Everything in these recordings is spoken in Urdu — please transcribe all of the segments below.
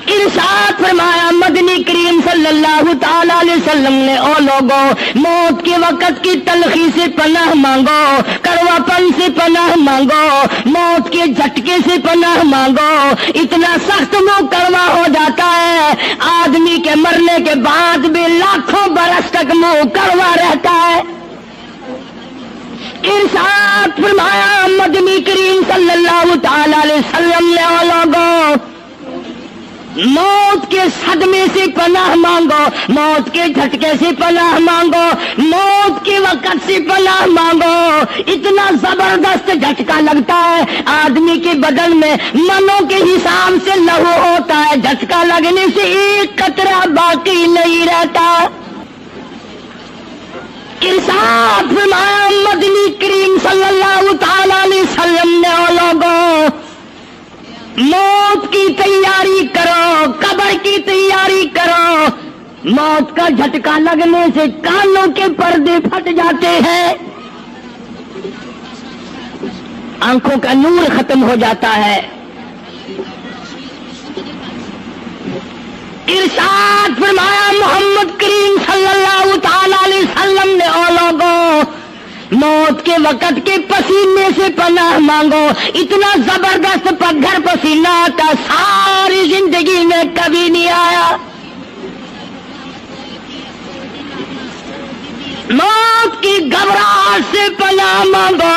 ارشاد فرمایا مدنی کریم صلی اللہ تعالی علیہ وسلم نے او لوگوں موت کے وقت کی تلخی سے پناہ مانگو، کڑوا پن سے پناہ مانگو، موت کے جھٹکے سے پناہ مانگو۔ اتنا سخت منہ کڑوا ہو جاتا ہے آدمی کے مرنے کے بعد بھی لاکھوں برس تک منہ کڑوا رہتا ہے۔ ارشاد فرمایا مدنی کریم صلی اللہ تعالی علیہ وسلم نے او لوگوں موت کے صدمے سے پناہ مانگو، موت کے جھٹکے سے پناہ مانگو، موت کے وقت سے پناہ مانگو۔ اتنا زبردست جھٹکا لگتا ہے آدمی کے بدن میں منوں کے حساب سے لہو ہوتا ہے، جھٹکا لگنے سے ایک قطرہ باقی نہیں رہتا۔ ارشاد فرمایا مدنی کریم صلی اللہ تعالی علیہ وسلم نے او لوگوں موت کی تیاری کرو، قبر کی تیاری کرو۔ موت کا جھٹکا لگنے سے کانوں کے پردے پھٹ جاتے ہیں، آنکھوں کا نور ختم ہو جاتا ہے۔ ارشاد فرمایا محمد کریم صلی اللہ تعالی علیہ وسلم نے او لوگوں موت کے وقت کے پسینے سے پناہ مانگو۔ اتنا زبردست پگھر پسینہ آتا ساری زندگی میں کبھی نہیں آیا۔ موت کی گھبراہٹ سے پناہ مانگو،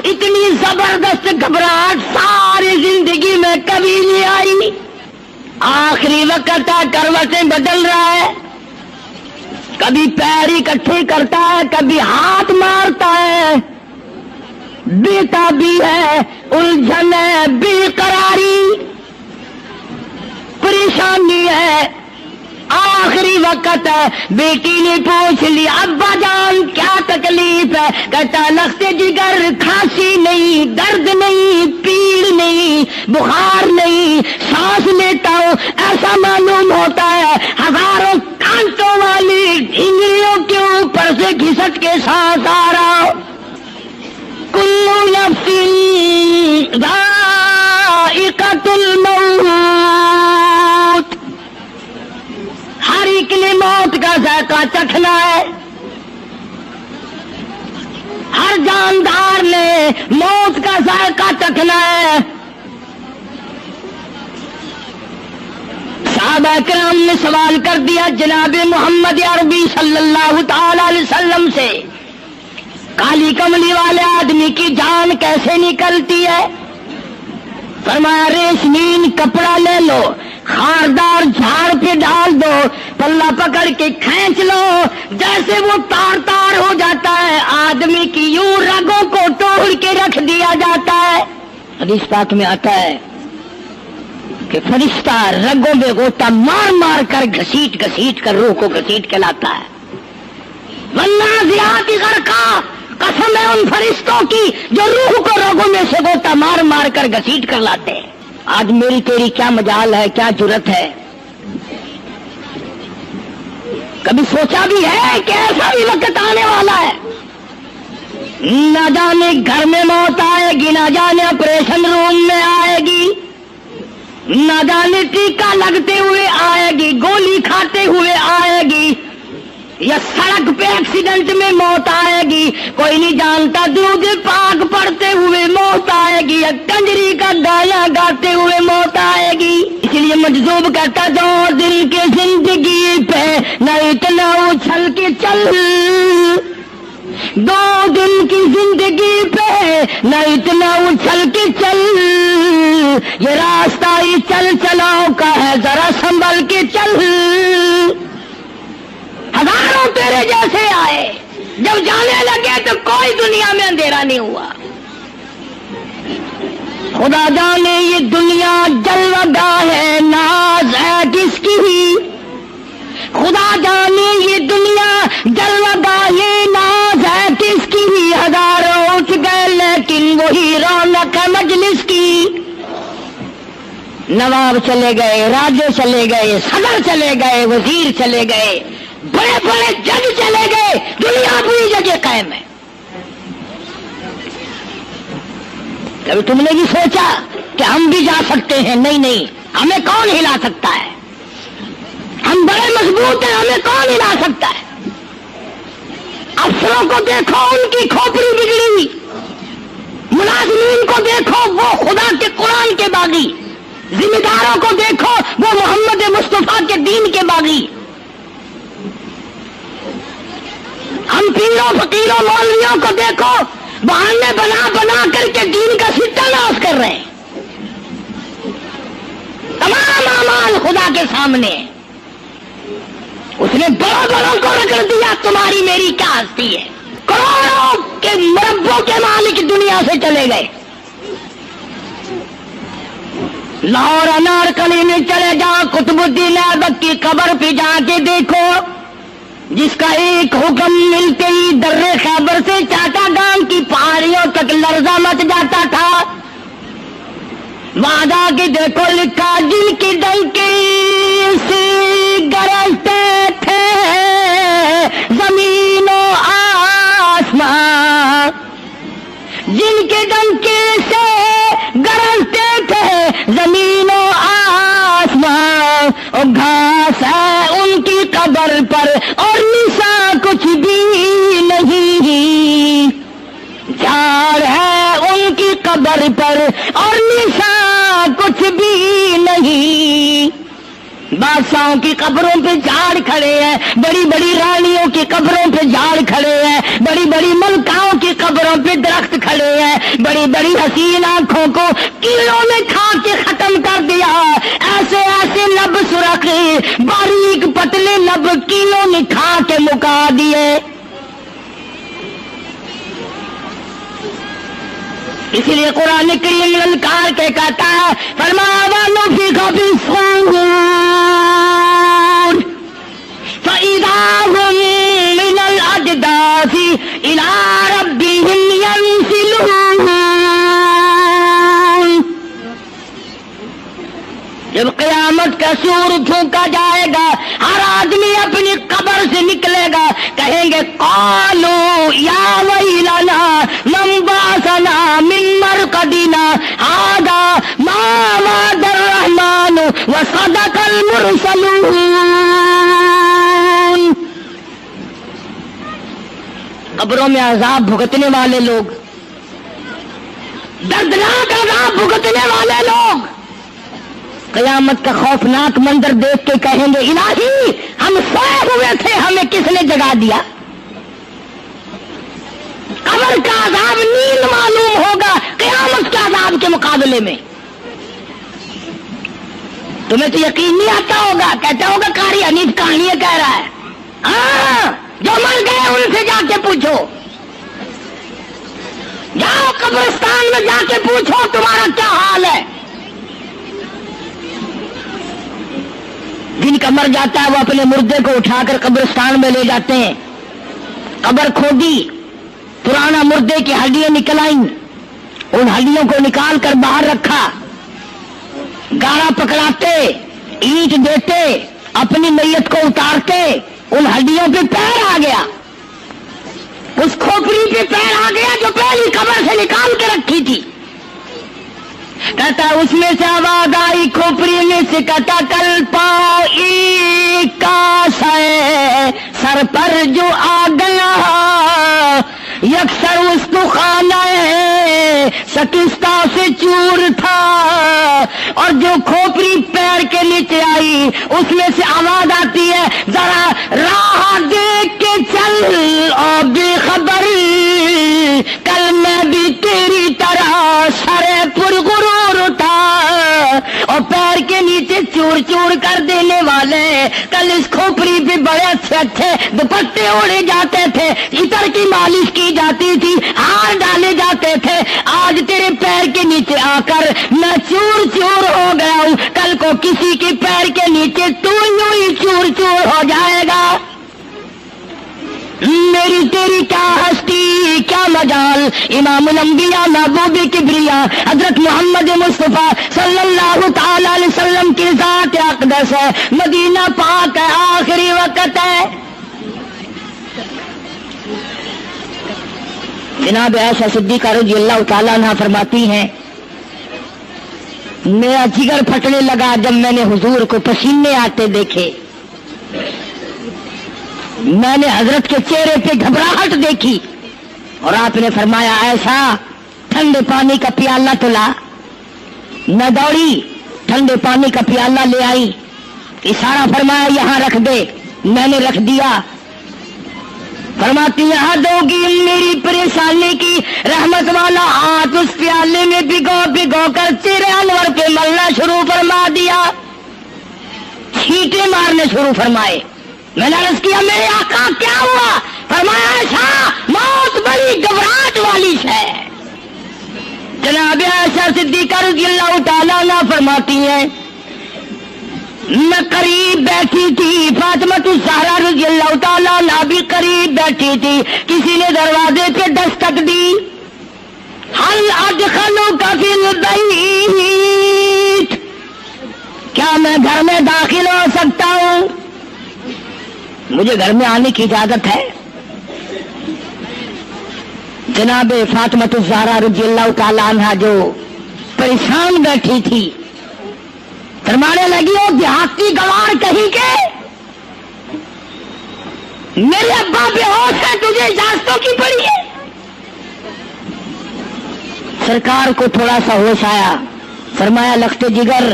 اتنی زبردست گھبراہٹ ساری زندگی میں کبھی نہیں آئی۔ آخری وقت ہے، کروٹیں بدل رہا ہے، کبھی پیر اکٹھے کرتا ہے، کبھی ہاتھ مارتا ہے، بیٹا بھی ہے، الجھن ہے، بے قراری، پریشانی ہے۔ آخری وقت ہے، بیٹی نے پوچھ لی ابا جان کیا تکلیف ہے؟ کہتا لخت جگر، کھانسی نہیں، درد نہیں، پیڑ نہیں، بخار نہیں، سانس لیتا ہوں ایسا معلوم ہوتا ہے ہزاروں کانٹوں والی ڈھنگریوں کے اوپر سے گھسٹ کے سانس آ رہا ہو۔ کل نفس ذائقۃ الموت، ہر ایک نے موت کا ذائقہ چکھنا ہے، ہر جاندار نے موت کا ذائقہ چکھنا ہے۔ صحابہ کرام نے سوال کر دیا جناب محمد عربی صلی اللہ تعالی علیہ وسلم سے، کالی کملی والے آدمی کی جان کیسے نکلتی ہے؟ فرمایا ریشمین کپڑا لے لو، خاردار جھاڑ پہ ڈال دو، پلہ پکڑ کے کھینچ لو، جیسے وہ تار تار ہو جاتا ہے آدمی کی یوں رگوں کو توڑ کے رکھ دیا جاتا ہے۔ حدیث پاک میں آتا ہے کہ فرشتہ رگوں میں غوطہ مار مار کر گھسیٹ گھسیٹ کر روح کو گھسیٹ کے لاتا ہے۔ والنازعات غرقا، قسم ہے ان فرشتوں کی جو روح کو رگوں میں سے غوطہ مار مار کر گھسیٹ کر لاتے ہیں۔ آج میری تیری کیا مجال ہے، کیا جرت ہے؟ کبھی سوچا بھی ہے کہ ایسا بھی وقت آنے والا ہے، نہ جانے گھر میں موت آئے گی، نہ جانے آپریشن روم میں آئے گی، نہ جانے ٹیکا لگتے ہوئے آئے گی، گولی کھاتے ہوئے آئے گی، یا سڑک پہ ایکسیڈنٹ میں موت آئے گی، کوئی نہیں جانتا، درود پاک پڑھتے ہوئے موت آئے گی، یا کنجری کا گانا گاتے ہوئے موت آئے گی۔ اس لیے مجذوب کہتا 2 دن کی زندگی پہ نہ اتنا اچھل کے چل، 2 دن کی زندگی پہ نہ اتنا اچھل کے چل، یہ راستہ ہی چل چلاؤ کا ہے ذرا سنبھل کے چل۔ ہزاروں تیرے جیسے آئے، جب جانے لگے تو کوئی دنیا میں اندھیرا نہیں ہوا۔ خدا جانے یہ دنیا جلوہ گاہ ہے، ناز ہے کس کی؟ خدا جانے یہ دنیا جلوہ گاہ ہے، ناز ہے کس کی؟ ہزاروں اٹھ گئے لیکن وہی رونق ہے مجلس کی۔ نواب چلے گئے، راجے چلے گئے، صدر چلے گئے، وزیر چلے گئے، بڑے بڑے جج چلے گئے، دنیا پوری جگہ قائم ہے۔ کبھی تم نے بھی سوچا کہ ہم بھی جا سکتے ہیں؟ نہیں نہیں، ہمیں کون ہلا سکتا ہے؟ ہم بڑے مضبوط ہیں، ہمیں کون ہلا سکتا ہے؟ افسروں کو دیکھو، ان کی کھوپڑی بگڑی، ملازمین کو دیکھو وہ خدا کے قرآن کے باغی، ذمہ داروں کو دیکھو وہ محمد مصطفیٰ کے دین کے باغی. ہم پیروں فقیروں مولویوں کو دیکھو بہانے بنا بنا کر کے دین کا ستہ ناش کر رہے ہیں. تمام اعمال خدا کے سامنے. اس نے بڑوں بڑوں کو رگڑ دیا، تمہاری میری کیا ہستی ہے. کروڑوں کے مربوں کے مالک دنیا سے چلے گئے. لاہور انارکلی میں چلے جاؤ، قطب الدین ایبک کی قبر پہ جا کے دیکھو، جس کا ایک حکم ملتے ہی در خیبر سے چاٹا گام کی پہاڑیوں تک لرزہ مچ جاتا تھا. وعدہ کے دیکھو لکھا، جن کی ڈنکی سے گرجتے تھے زمین و آسمان، جن کے ڈنکی سے گرجتے تھے زمین و آسمان، اور گھاس ہے ان کی قبر پر اور نشان کچھ بھی نہیں. جھاڑ ہے ان کی قبر پر اور نشان کچھ بھی نہیں. بادشاہوں کی قبروں پہ جھاڑ کھڑے ہیں، بڑی بڑی رانیوں کی قبروں پہ جھاڑ کھڑے ہیں، بڑی بڑی ملکاؤں کی قبروں پہ درخت کھڑے ہیں. بڑی بڑی حسین آنکھوں کو کیڑوں نے کھا کے ختم کر دیا. ایسے ایسے لب سرخ، باریک پتلے لب کیڑوں نے کھا کے مکا دیے. اسی لیے قرآن کریم للکار کے کہتا ہے، فرمایا نفخ فی الصور فإذا هم من الأجداث إلى ربهم ينسلون. جب قیامت کا سور پھونکا جائے گا، ہر آدمی اپنی قبر سے نکلے گا، کہیں گے قالوا یا ویلنا من بعثنا من مرقدنا هذا ما وعد الرحمن وصدق المرسلون. قبروں میں عذاب بھگتنے والے لوگ، دردناک عذاب بھگتنے والے لوگ قیامت کا خوفناک منظر دیکھ کے کہیں گے الہی ہم سوئے ہوئے تھے، ہمیں کس نے جگا دیا. قبر کا عذاب نیند معلوم ہوگا قیامت کے عذاب کے مقابلے میں. تمہیں تو یقین نہیں آتا ہوگا، کہتا ہوگا قاری حنیف کہانیاں کہہ رہا ہے. ہاں، جو مر گئے ان سے جا کے پوچھو، جاؤ قبرستان میں جا کے پوچھو تمہارا کیا حال ہے. جن کا مر جاتا ہے وہ اپنے مردے کو اٹھا کر قبرستان میں لے جاتے ہیں. قبر کھودی، پرانا مردے کی ہڈیاں نکل آئیں، ان ہڈیوں کو نکال کر باہر رکھا، گاڑا پکڑاتے، اینٹ دیتے، اپنی میت کو اتارتے، ان ہڈیوں پہ پیر آ گیا، اس کھوپڑی پہ پیر آ گیا جو پہلی قبر سے نکال کے رکھی تھی. کہتا اس میں سے آواز آئی، کھوپڑی میں سے کہتا کل پاؤ کاش ہے سر پر جو آ گیا، یکسر اس کو خانہ شکستہ سے چور تھا. اور جو کھوپڑی پیر کے نیچے آئی اس میں سے آواز آتی ہے ذرا راہ دیکھ کے چل اور بے خبر، کل میں بھی تیری طرح سرے پرغرور تھا. اور پیر کے نیچے چور چور کر دینے والے، کل اس کھوپڑی پہ بڑے اچھے اچھے دوپٹے اوڑے جاتے تھے، عطر کی مالش کی جاتی تھی، ہار ڈالے جاتے تھے، آج تیرے پیر کے نیچے آ کر میں چور چور ہو گیا ہوں، کل کو کسی کے پیر کے نیچے تو یوں ہی چور چور ہو جائے گا. میری تیری کیا ہستی کیا مجال. امام الانبیاء محبوب کبریا حضرت محمد مصطفیٰ صلی اللہ تعالی علیہ وسلم کی ذات اقدس ہے، مدینہ پاک ہے، آخری وقت ہے. جناب عائشہ صدیقہ رضی اللہ تعالیٰ عنہ فرماتی ہیں میرا جگر پھٹنے لگا جب میں نے حضور کو پسینے آتے دیکھے، میں نے حضرت کے چہرے پہ گھبراہٹ دیکھی، اور آپ نے فرمایا ایسا ٹھنڈے پانی کا پیالہ تو لا۔ میں دوڑی، ٹھنڈے پانی کا پیالہ لے آئی، اشارہ فرمایا یہاں رکھ دے، میں نے رکھ دیا۔ فرماتی یہاں دو گی میری پریشانی کی رحمت والا ہاتھ اس پیالے میں بھگو بھگو کر چہرے انور پہ ملنا شروع فرما دیا، چھینٹے مارنے شروع فرمائے۔ میں نے عرض کیا میرے آقا کیا ہوا؟ فرمایا ایسا موت بڑی گھبراہٹ والی ہے۔ جناب عائشہ صدیقہ رضی اللہ تعالیٰ عنہا فرماتی ہیں میں قریب بیٹھی تھی، فاطمہ الزہرا رضی اللہ تعالیٰ عنہا بھی قریب بیٹھی تھی، کسی نے دروازے پہ دستک دی، حل ادخلوک فی البیت، کیا میں گھر میں داخل ہو سکتا ہوں؟ مجھے گھر میں آنے کی اجازت ہے؟ جناب فاطمہ الزہرا رضی اللہ تعالیٰ عنہا جو پریشان بیٹھی تھی، فرمانے لگی وہ دیہاتی گوار کہیں کے میرے ابا بے ہوش ہے، تجھے اجازتوں کی پڑی ہے؟ سرکار کو تھوڑا سا ہوش آیا، فرمایا لخت جگر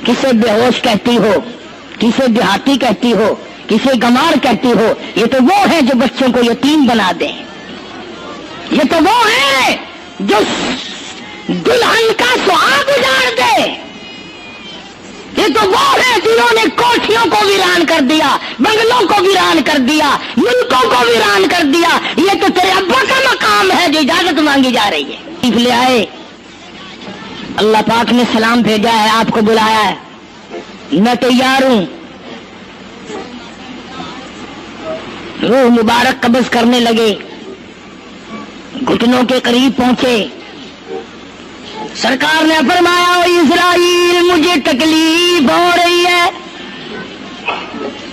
کسے بے ہوش کہتی ہو، کسے دیہاتی کہتی ہو، کسے گمار کہتی ہو؟ یہ تو وہ ہیں جو بچوں کو یتیم بنا دیں، یہ تو وہ ہیں جو دلہن کا سہاگ اجاڑ دے، یہ تو وہ ہیں جنہوں نے کوٹھیوں کو ویران کر دیا، بنگلوں کو ویران کر دیا، ملکوں کو ویران کر دیا۔ یہ تو تیرے ابا کا مقام ہے جو اجازت مانگی جا رہی ہے۔ لے آئے، اللہ پاک نے سلام بھیجا ہے، آپ کو بلایا ہے، میں تیار ہوں۔ روح مبارک قبض کرنے لگے، گھٹنوں کے قریب پہنچے، سرکار نے فرمایا او اسرائیل مجھے تکلیف ہو رہی ہے۔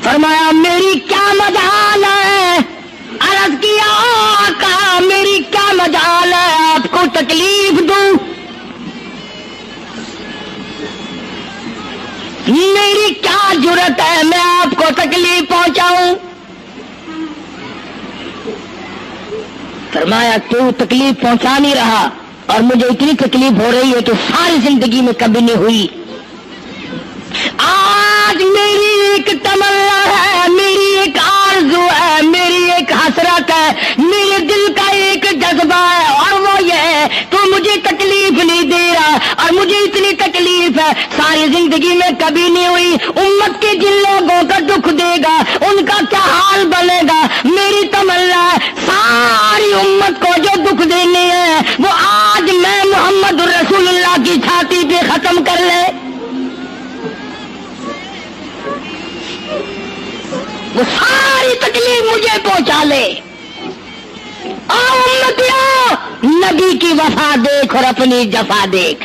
فرمایا میری کیا مجال ہے؟ عرض کیا آقا میری کیا مجال ہے آپ کو تکلیف دوں؟ میری کیا جرت ہے میں آپ کو تکلیف پہنچاؤں؟ فرمایا تو تکلیف پہنچا نہیں رہا، اور مجھے اتنی تکلیف ہو رہی ہے تو ساری زندگی میں کبھی نہیں ہوئی۔ آج میری ایک تمنا ہے، میری ایک آرزو ہے، میری ایک حسرت ہے، میرے دل کا ایک جذبہ ہے، اور وہ یہ ہے تو مجھے تکلیف نہیں دے رہا، اور مجھے اتنی تکلیف ہے ساری زندگی میں کبھی نہیں ہوئی۔ امت کے جن لوگوں کا دکھ دے گا ان کا کیا حال بنے گا؟ میری تمنا ہے ساری امت کو جو دکھ دینے ہیں وہ آج میں محمد رسول اللہ کی چھاتی پہ ختم کر لے، وہ ساری تکلیف مجھے پہنچا لے۔ آؤ امتیوں، نبی کی وفا دیکھ اور اپنی جفا دیکھ۔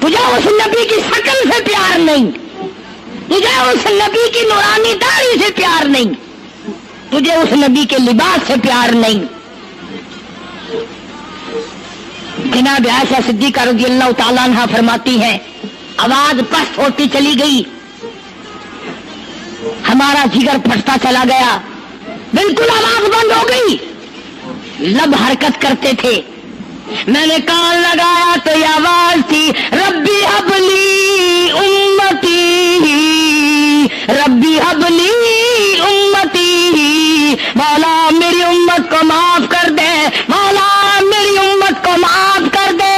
تجھے اس نبی کی شکل سے پیار نہیں، تجھے اس نبی کی نورانی داڑھی سے پیار نہیں، تجھے اس نبی کے لباس سے پیار نہیں۔ جناب عائشہ صدیقہ رضی اللہ تعالیٰ عنہا فرماتی ہیں آواز پست ہوتی چلی گئی، ہمارا جگر پھٹتا چلا گیا، بالکل آواز بند ہو گئی، لب حرکت کرتے تھے۔ میں نے کان لگایا تو یہ آواز تھی ربی حبلی امتی، ربی حبلی امتی، مولا میری امت کو معاف کر دے، مولا میری امت کو معاف کر دے۔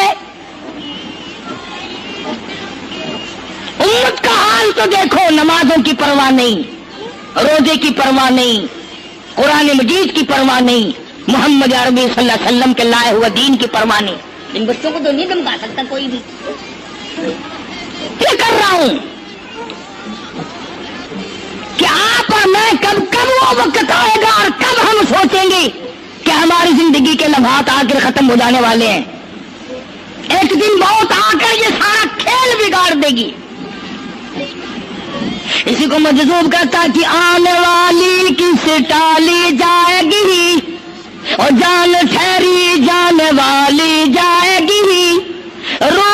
امت کا حال تو دیکھو، نمازوں کی پرواہ نہیں، روزے کی پرواہ نہیں، قرآن مجید کی پرواہ نہیں، محمد عربی صلی اللہ علیہ وسلم کے لائے ہوا دین کی پرواہ نہیں۔ ان بچوں کو تو نہیں دمکا سکتا کوئی بھی۔ کیا کر رہا ہوں کہ آپ اور میں کب وہ وقت آئے گا اور کب ہم سوچیں گے کہ ہماری زندگی کے لمحات آ کر ختم ہو جانے والے ہیں۔ ایک دن بہت آ کر یہ سارا کھیل بگاڑ دے گی۔ اسی کو مجذوب کرتا کہ آنے والی کس ٹالی جائے گی، اور جان ٹھہری جانے والی جائے گی، رو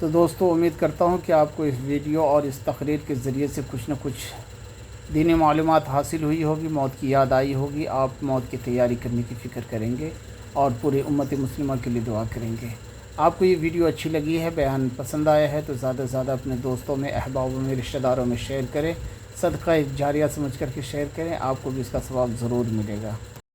تو دوستو امید کرتا ہوں کہ آپ کو اس ویڈیو اور اس تقریر کے ذریعے سے کچھ نہ کچھ دینی معلومات حاصل ہوئی ہوگی، موت کی یاد آئی ہوگی، آپ موت کی تیاری کرنے کی فکر کریں گے اور پورے امت مسلمہ کے لیے دعا کریں گے۔ آپ کو یہ ویڈیو اچھی لگی ہے، بیان پسند آیا ہے تو زیادہ سے زیادہ اپنے دوستوں میں، احبابوں میں، رشتہ داروں میں شیئر کریں، صدقہ جاریہ سمجھ کر کے شیئر کریں، آپ کو بھی اس کا ثواب ضرور ملے گا۔